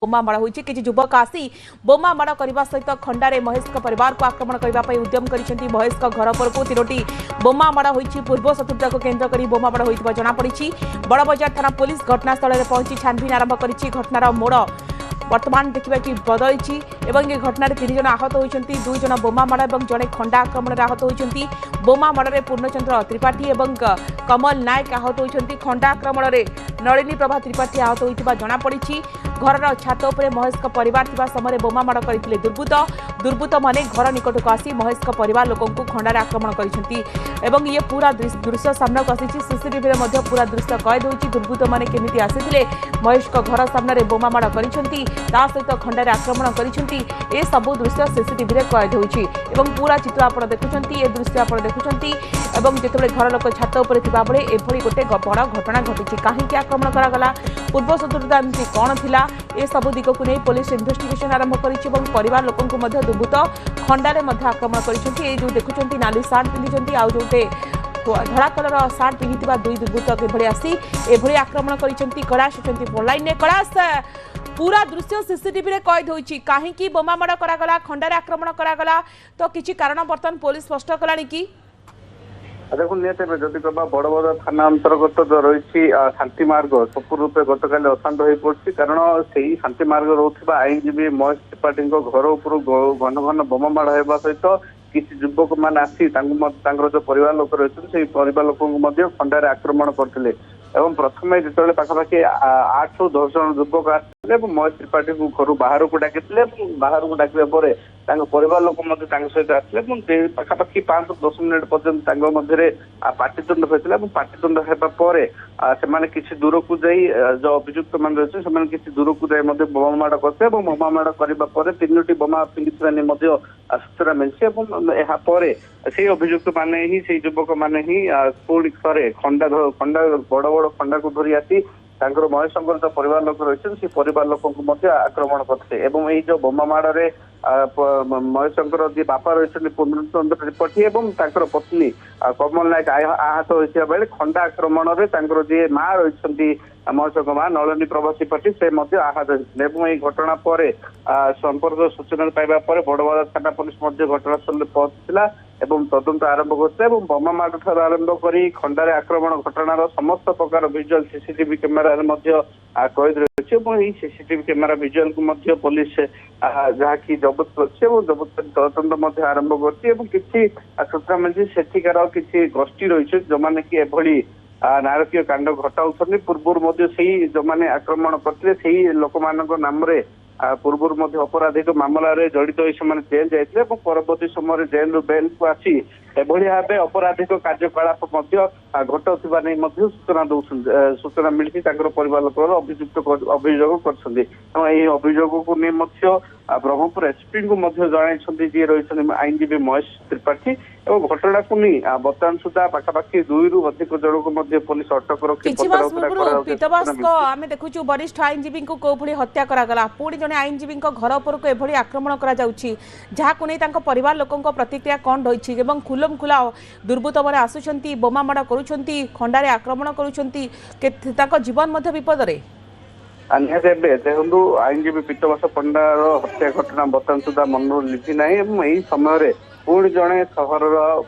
बोमा माड़ होती किसी युवक आसी बोमा माड़ करने सहित खंडारे महेश परिवार को आक्रमण करने उद्यम कर महेश घर पर तीनोटी बोमा माड़ होती पूर्व शत्रुता को केन्द्र कर बोमा माड़ होता जमापड़ी बड़बजार थाना पुलिस घटनास्थल में पहुंची छानबीन आरंभ कर घटनार मोड़ वर्तमान देखा कि बदली ये घटना 3 जन आहत होती 2 जन बोमा माड़ और जड़े खंडा आक्रमण आहत होती बोमा माड़े पूर्णचंद्र त्रिपाठी और कमल नायक आहत होती खंडा आक्रमण नलिनी प्रभा त्रिपाठी आहत होता जमापड़ी घर छात उपर महेश परिवार थिबा समय बोमा माड़ करते दुर्बृत्त माने घर निकट को आसी महेश परिवार लोक खंडार आक्रमण कर ये पूरा दृश्य सामना को आसी सीसीटीवी पूरा दृश्य कैद होती दुर्बृत्त माने केमिति आसीथिले महेश घर सामने बोमा माड़ कर सहित खंडार आक्रमण कर सबू दृश्य सीसीटीवी कैद होती पूरा चित्र आप देखुं ये दृश्य आप देखुं जिते घर लोक छात उपर थिबा बेले एभली गोटे बड़ घटना घटी कहीं आक्रमण करागला पूर्व शत्रुता एमती कौन थिला ए सब दिग को नहीं पुलिस इन्वेस्टिगेशन आरंभ कर लोक दुर्बृत्त खंडारे आक्रमण कर जो देखुं नाली सार्ट पिंधि आउ जोटे धड़ा कलर सार्ट पिंधि 2 दुर्बृत्त किभली आसी एभली आक्रमण कर कलाश लाइन कलाश पूरा दृश्य सीसीटीवी कैद होती कहीं बोमा माड़ करागला खंडारे आक्रमण करागला तो किसी कारण बर्तमान पुलिस स्पष्ट कलानी कि देखो निहत जदि कह बड़बड़ थाना अंतर्गत जो रही शांति मार्ग सब रूपे गतकाली अशांत हो पड़ी कारण से शांति मार्ग रोकवा आईनजीवी महेश त्रिपाठी घर उपर घन घन बोमा माड़ होगा सहित किसी युवक मान आसी जो परिवार लोक रही परिवार लोक खंडारे आक्रमण करते प्रथम जो पाखापाखि 8 ରୁ 10 जन युवक आसते महेश त्रिपाठी को घर बाहर को डाक बाहर को डाक परिवार लोक सहित आसते पाखापाखि 5 ରୁ 10 मिनिट पर्यंत पाटितुंड होता है पाटितुंड होगापर से किसी दूर को जाई जो अभियुक्त मान रही से किसी दूर को जाए बोमा माड़ करते बोमा माड़ करने 3ଟି बोमा फिंगी सूचना मिली से अभियुक्त माने ही से युवक माने ही पुणी थे खंडा बड़ बड़ खंडा को धरी आसी महेश जो परिवार लोक रही परिवार लोक आक्रमण करते जो बोमा माड़े महेश जी बापा रही पूर्णचंद्र त्रिपाठी और पत्नी कमल नायक आहत होता बेले खंडा आक्रमण में जी माँ रही महेश माँ नलिनी प्रभा त्रिपाठी से आहत होती घटना पर संपर्क सूचना पाइबा बड़बजार थाना पुलिस घटनास्थल में पहुंचीला तदंत आरंभ करते बोमा माड़ ठार आरंभ कर खंडारे आक्रमण घटनार समस्त प्रकार विजुआल सीसीटीवी कैमेरा कैद रही सीसीटीवी कैमेरा विजुआल को पुलिस जहाँकि जबत कर जबत तदंत आरंभ कर सूचना मिली सेठिकार किसी गोष्ठी रही जो मैंने कि एभली नारकीय कांड घटाऊँ पूर्व जो मैंने आक्रमण करते लोक नाम पूर्व अपराधिक मामला जड़ित हो जेल जाते परवर्ती समय जेल बेल को आसी एभली भाव अपराधिक कार्यकलाप घटाऊा नहीं सूचना मिली परिवार लोक अभियोग कर को नहीं ब्रह्मपुर एसपी को जन जी रही आईनजीवी महेश त्रिपाठी और घटना को नहीं बर्तमान सुधा पाखापाखि 2 ରୁ अधिक जन को पुलिस अटक रखी देखु वरिष्ठ आईनजीवी को कौभली हत्या करागला पुणी जड़े आईनजीवी घर उपर को एभली आक्रमण कर परिवार लोक प्रतिक्रिया कौन रही खुलम खुला दुर्बृत्त मैंने आसुंच बोमा माड़ कर खंडारे आक्रमण कर जीवन विपद रे निहत देखो आईनजीवी पीतवास पंडार हत्या घटना बर्तमान सुधा मन लिखी ना यही समय पुणी जड़े सहर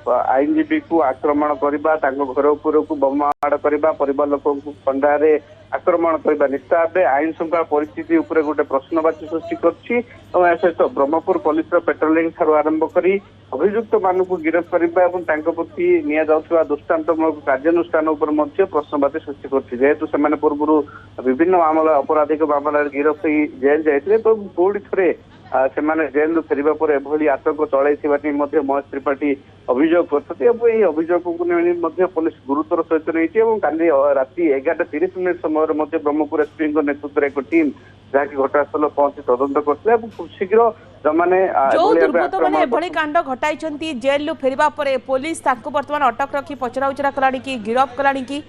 आईनजीवी को आक्रमण करने घर उपर को बोमा माड़ करने परिवार लोक खंडारे आक्रमण करने निश्चित भाव आईन श्रृंखला परिस्थिति उपर गोटे प्रश्नवाची सृष्टि कर सहित ब्रह्मपुर पुलिस पेट्रोलिंग ठार आरंभ कर अभियुक्त मान को गिरफ्त करने प्रति नि दृष्टान्तमूलक कार्यानुष्ठान प्रश्नवाची सृष्टि कर पूर्व विभिन्न मामला अपराधिक मामला गिरफ्त जेल जाते पुणी थे से जेल फेरवा पर एभली आतंक चलती महेश त्रिपाठी अभियोग करते अभियोग को पुलिस गुरुतर सहित नहीं काली राति 11:30 समय ब्रह्मपुर एसपी नेतृत्व एक टीम जहाँकि घटनास्थल पहुंची तदंत करते खूब शीघ्र जो मैंने कांड घटाई जेल फेरवा पर पुलिस बर्तमान अटक रखी पचरा उचरा कलानी कि गिरफ कलानी कि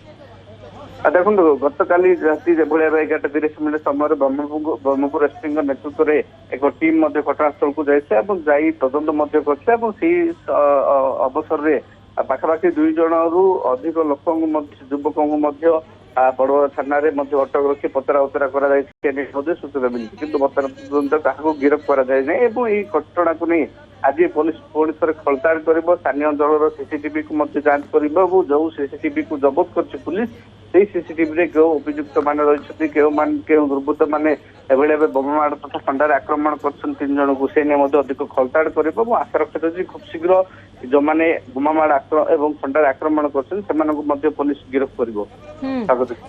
देखो गतकाली राति जो 11:30 समय ब्रह्मपुर एसपी नेतृत्व में एक टीम घटनास्थल को जाए तदंत करते अवसर में पाखापाखि 2 जन ରୁ अधिक लोक युवक ବଡବଡ ଥାନାରେ ମଧ୍ୟ ଅଟକ ରଖି ପଚରା ଉଚରା କରାଯାଇଛି ମଧ୍ୟ ସୂଚନା ମିଳିଛି କିନ୍ତୁ ବର୍ତ୍ତମାନ ପର୍ଯ୍ୟନ୍ତ କାହାକୁ ଗିରଫ କରାଯାଇ ନାହିଁ ଏବଂ ଏହି ଘଟଣାକୁ ନେଇ ଆଜି ପୋଲିସ ପୁଣି ଥରେ ଖୋଳତାଡ କରିବ ସ୍ଥାନୀୟ ଅଞ୍ଚଳର ସିସିଟିଭି କୁ ମଧ୍ୟ ଯାଞ୍ଚ କରିବ ଏବଂ ଯୋଉ ସିସିଟିଭି କୁ ଜବତ କରିଛି ପୁଲିସ ସେଇ ସିସିଟିଭିରେ କେଉଁ ଅଭିଯୁକ୍ତ ମାନେ ରହିଛନ୍ତି କେଉଁ ଦୁର୍ବୃତ୍ତ ମାନେ ଏଭଳି ଭାବେ ବୋମାମାଡ଼ ତଥା ଖଣ୍ଡାରେ ଆକ୍ରମଣ କରିଛନ୍ତି 3 ଜଣଙ୍କୁ ସେ ନେଇ ମଧ୍ୟ ଅଧିକ ଖୋଳତାଡ କରିବ ଏବଂ ଆଶା ରଖାଯାଉଛି ଖୁବ୍ ଶୀଘ୍ର ଯୋଉମାନେ ବୋମାମାଡ଼ ଏବଂ ଖଣ୍ଡାରେ ଆକ୍ରମଣ କରିଛନ୍ତି ସେମାନଙ୍କୁ ମଧ୍ୟ ପୋଲିସ ଗିରଫ କରିବ।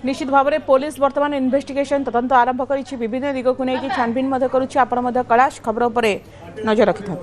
निश्चित भाव में पुलिस वर्तमान इन्वेस्टिगेशन तदंत आरंभ कर विभिन्न दिगक नहीं छानबीन करुच्ची। आपण कैलाश खबर पर नजर रखि था।